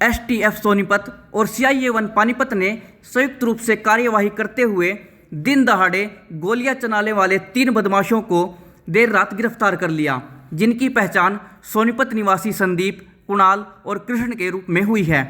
STF Sonipat और CIA 1 Panipat ने संयुक्त रूप से कार्यवाही करते हुए दिन दहाड़े गोलियां चलाने वाले 3 बदमाशों को देर रात गिरफ्तार कर लिया, जिनकी पहचान सोनीपत निवासी संदीप, कुणाल और कृष्ण के रूप में हुई है।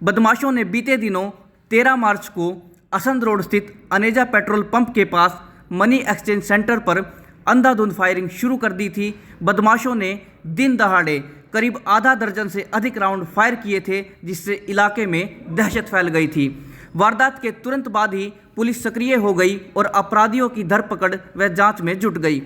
बदमाशों ने बीते दिनों 13 मार्च को असंध रोड स्थित अनेजा पेट्रोल पंप के पास मनी एक्सचेंज सेंटर पर अंधाधुंध फायरिंग शुरू कर दी थी। बदमाशों ने दिन दहाड़े करीब आधा दर्जन से अधिक राउंड फायर किए थे, जिससे इलाके में दहशत फैल गई थी। वारदात के तुरंत बाद ही पुलिस सक्रिय हो गई और अपराधियों की धरपकड़ व जांच में जुट गई।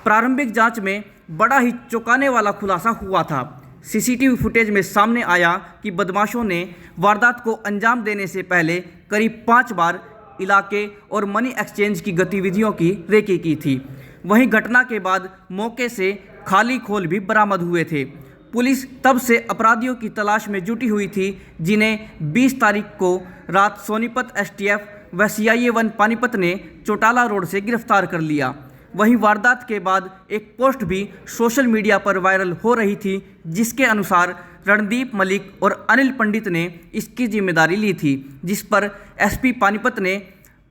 प्रारंभिक जांच में बड़ा ही चौंकाने वाला खुलासा हुआ था। सीसीटीवी फुटेज में सामने आया कि बदमाशों ने वारदात को अंजाम देने से पहले करीब 5 बार इलाके और मनी एक्सचेंज की गतिविधियों की रेकी की थी। वहीं घटना के बाद मौके से खाली खोल भी बरामद हुए थे। पुलिस तब से अपराधियों की तलाश में जुटी हुई थी, जिन्हें 20 तारीख को रात सोनीपत एसटीएफ व सीआईए 1 पानीपत ने चौटाला रोड से गिरफ्तार कर लिया। वहीं वारदात के बाद एक पोस्ट भी सोशल मीडिया पर वायरल हो रही थी, जिसके अनुसार रणदीप मलिक और अनिल पंडित ने इसकी जिम्मेदारी ली थी, जिस पर एसपी पानीपत ने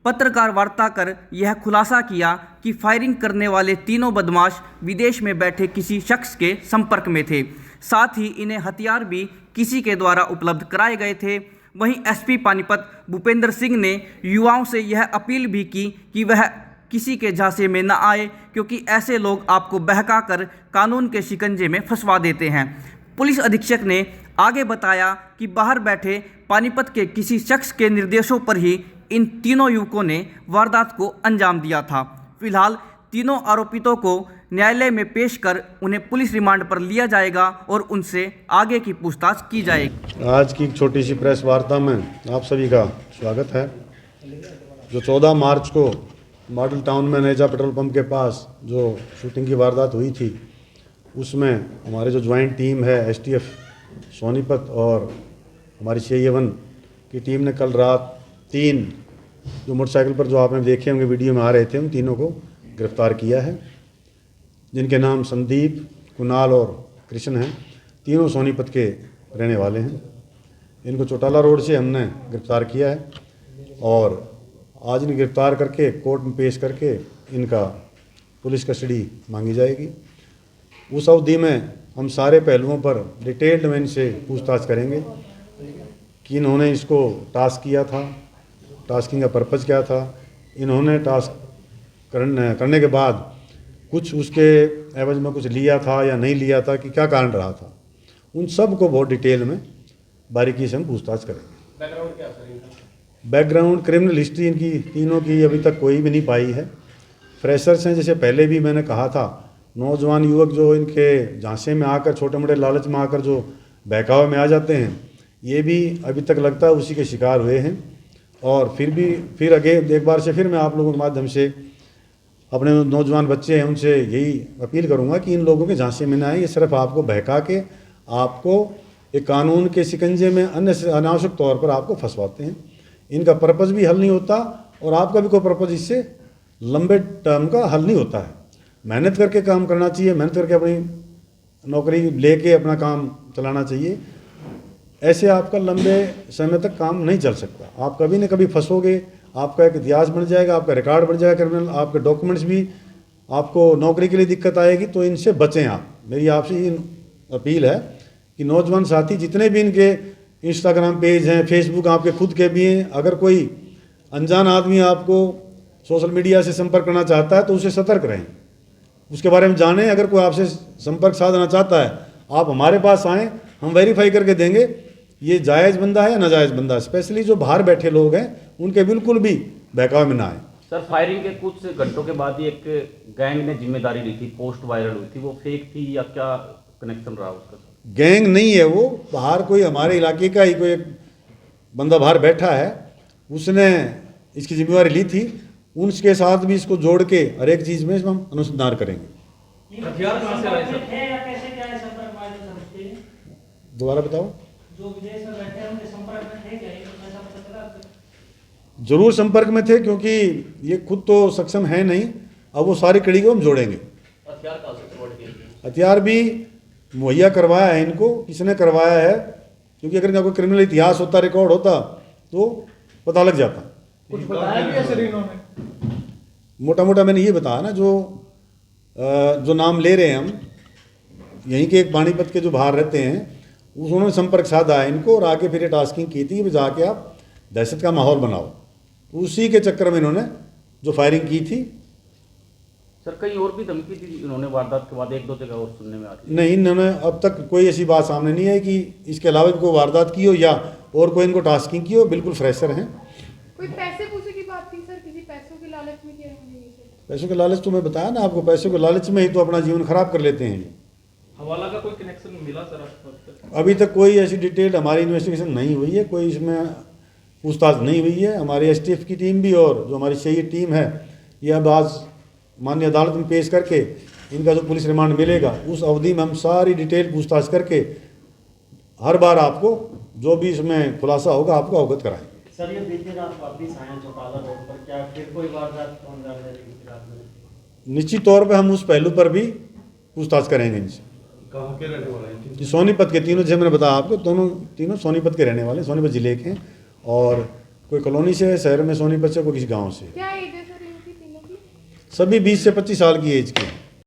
पत्रकार वार्ता कर यह खुलासा किया कि फायरिंग करने वाले तीनों बदमाश विदेश में बैठे किसी शख्स के संपर्क में थे। साथ ही इन्हें हथियार भी किसी के द्वारा उपलब्ध कराए गए थे। वहीं एसपी पानीपत भूपेंद्र सिंह ने युवाओं से यह अपील भी की कि वह किसी के झांसे में न आए, क्योंकि ऐसे लोग आपको बहकाकर कानून के शिकंजे में फंसवा देते हैं। पुलिस अधीक्षक ने आगे बताया कि बाहर बैठे पानीपत के किसी शख्स के निर्देशों पर ही इन तीनों युवकों ने वारदात को अंजाम दिया था। फिलहाल तीनों आरोपितों को न्यायालय में पेश कर उन्हें पुलिस रिमांड पर लिया जाएगा और उनसे आगे की पूछताछ की जाएगी। आज की एक छोटी सी प्रेस वार्ता में आप सभी का स्वागत है। जो 14 मार्च को मॉडल टाउन में अनेजा पेट्रोल पंप के पास जो शूटिंग की वारदात हुई थी, उसमें हमारे जो ज्वाइंट टीम है एसटीएफ सोनीपत और हमारी सीआईए 1 की टीम ने कल रात 3 जो मोटरसाइकिल पर जो आपने देखे होंगे वीडियो में आ रहे थे, उन तीनों को गिरफ्तार किया है, जिनके नाम संदीप, कुणाल और कृष्ण हैं। तीनों सोनीपत के रहने वाले हैं। इनको चौटाला रोड से हमने गिरफ्तार किया है और आज इन्हें गिरफ्तार करके कोर्ट में पेश करके इनका पुलिस कस्टडी मांगी जाएगी। उस अवधि में हम सारे पहलुओं पर डिटेल्ड में इनसे पूछताछ करेंगे कि इन्होंने इसको टास्क किया था, टास्किंग का पर्पज़ क्या था, इन्होंने टास्क करने के बाद कुछ उसके एवज में कुछ लिया था या नहीं लिया था, कि क्या कारण रहा था। उन सब को बहुत डिटेल में बारीकी से हम पूछताछ करेंगे। बैकग्राउंड क्या सर इनका? बैकग्राउंड क्रिमिनल हिस्ट्री इनकी तीनों की अभी तक कोई भी नहीं पाई है। फ्रेशर्स हैं, जैसे पहले भी मैंने कहा था। नौजवान युवक जो इनके झांसे में आकर, छोटे मोटे लालच में आकर जो बहकावे में आ जाते हैं, ये भी अभी तक लगता है उसी के शिकार हुए हैं। और फिर एक बार से फिर मैं आप लोगों के माध्यम से अपने नौजवान बच्चे हैं उनसे यही अपील करूंगा कि इन लोगों के झांसे में न आए। ये सिर्फ आपको बहका के आपको एक कानून के शिकंजे में अनावश्यक तौर पर आपको फंसवाते हैं। इनका पर्पज़ भी हल नहीं होता और आपका भी कोई पर्पज़ इससे लंबे टर्म का हल नहीं होता है। मेहनत करके काम करना चाहिए, मेहनत करके अपनी नौकरी लेके अपना काम चलाना चाहिए। ऐसे आपका लंबे समय तक काम नहीं चल सकता। आप कभी न कभी फंसोगे, आपका एक इतिहास बन जाएगा, आपका रिकॉर्ड बन जाएगा क्रिमिनल, आपके डॉक्यूमेंट्स भी, आपको नौकरी के लिए दिक्कत आएगी। तो इनसे बचें आप। मेरी आपसे ये अपील है कि नौजवान साथी जितने भी इनके इंस्टाग्राम पेज हैं, फेसबुक आपके खुद के भी हैं, अगर कोई अनजान आदमी आपको सोशल मीडिया से संपर्क करना चाहता है तो उसे सतर्क रहें, उसके बारे में जानें। अगर कोई आपसे संपर्क साधना चाहता है, आप हमारे पास आएँ, हम वेरीफाई करके देंगे ये जायज़ बंदा है या नाजायज़ बंदा है। स्पेशली जो बाहर बैठे लोग हैं उनके बिल्कुल भी बहकावे में ना आए। सर, फायरिंग के कुछ घंटों के बाद ही एक गैंग ने जिम्मेदारी ली थी, पोस्ट वायरल हुई थी, वो फेक थी या क्या कनेक्शन रहा उसका? गैंग नहीं है वो, बाहर कोई हमारे इलाके का ही कोई एक बंदा बाहर बैठा है, उसने इसकी जिम्मेदारी ली थी। उनके साथ भी इसको जोड़ के हर एक चीज़ में हम अनुसंधान करेंगे। हथियार कहाँ से लाए सर? दोबारा बताओ। जो विदेश में बैठे हैं उनके संपर्क में थे क्या? ऐसा पता चला आपको? जरूर संपर्क में थे, क्योंकि ये खुद तो सक्षम है नहीं। अब वो सारी कड़ी को हम जोड़ेंगे। हथियार कहाँ से? हथियार भी मुहैया करवाया है इनको। किसने करवाया है क्योंकि अगर इनका कोई क्रिमिनल इतिहास होता, रिकॉर्ड होता तो पता लग जाता। कुछ बताया क्या सर इन्होंने? मोटा मोटा मैंने ये बताया ना, जो नाम ले रहे हैं हम, यहीं के एक पानीपत के जो बाहर रहते हैं, उन्होंने संपर्क साधा है इनको और आके फिर ये टास्किंग की थी कि जाके आप दहशत का माहौल बनाओ। तो उसी के चक्कर में इन्होंने जो फायरिंग की थी। सर कहीं और भी धमकी थी इन्होंने वारदात के बाद, एक दो जगह और सुनने में आ रही है? नहीं, इन्होंने अब तक कोई ऐसी बात सामने नहीं है कि इसके अलावा भी कोई वारदात की हो या और कोई इनको टास्किंग की हो। बिल्कुल फ्रेशर हैं। कोई पैसे पूसे की बात थी सर, किसी पैसों के लालच में किया होंगे ये सब? पैसों के लालच तो मैं बताया ना आपको, पैसों के लालच में ही तो अपना जीवन खराब कर लेते हैं। हवाला का कोई कनेक्शन मिला सर आपको? अभी तक कोई ऐसी डिटेल हमारी इन्वेस्टिगेशन नहीं हुई है, कोई इसमें पूछताछ नहीं हुई है। हमारी एसटीएफ की टीम भी और जो हमारी शहीद टीम है, ये अब आज माननीय अदालत में पेश करके इनका जो पुलिस रिमांड मिलेगा उस अवधि में हम सारी डिटेल पूछताछ करके हर बार आपको जो भी इसमें खुलासा होगा आपको अवगत कराएंगे। सर ये बीती रात वापिस आए हैं चौटाला रोड पर, क्या फिर कोई वारदात होने जा रही है रात में? निश्चित तौर पे हम उस पहलू पर भी पूछताछ करेंगे इनसे। कहाँ के रहने वाले हैं? कि सोनीपत के तीनों, जैसे मैंने बताया आपको, तीनों सोनीपत के रहने वाले, सोनीपत जिले के हैं और कोई कॉलोनी से है, शहर में सोनीपत से, कोई किसी गाँव से। क्या एज है सर इनकी तीनों की? सभी 20 से 25 साल की एज के हैं।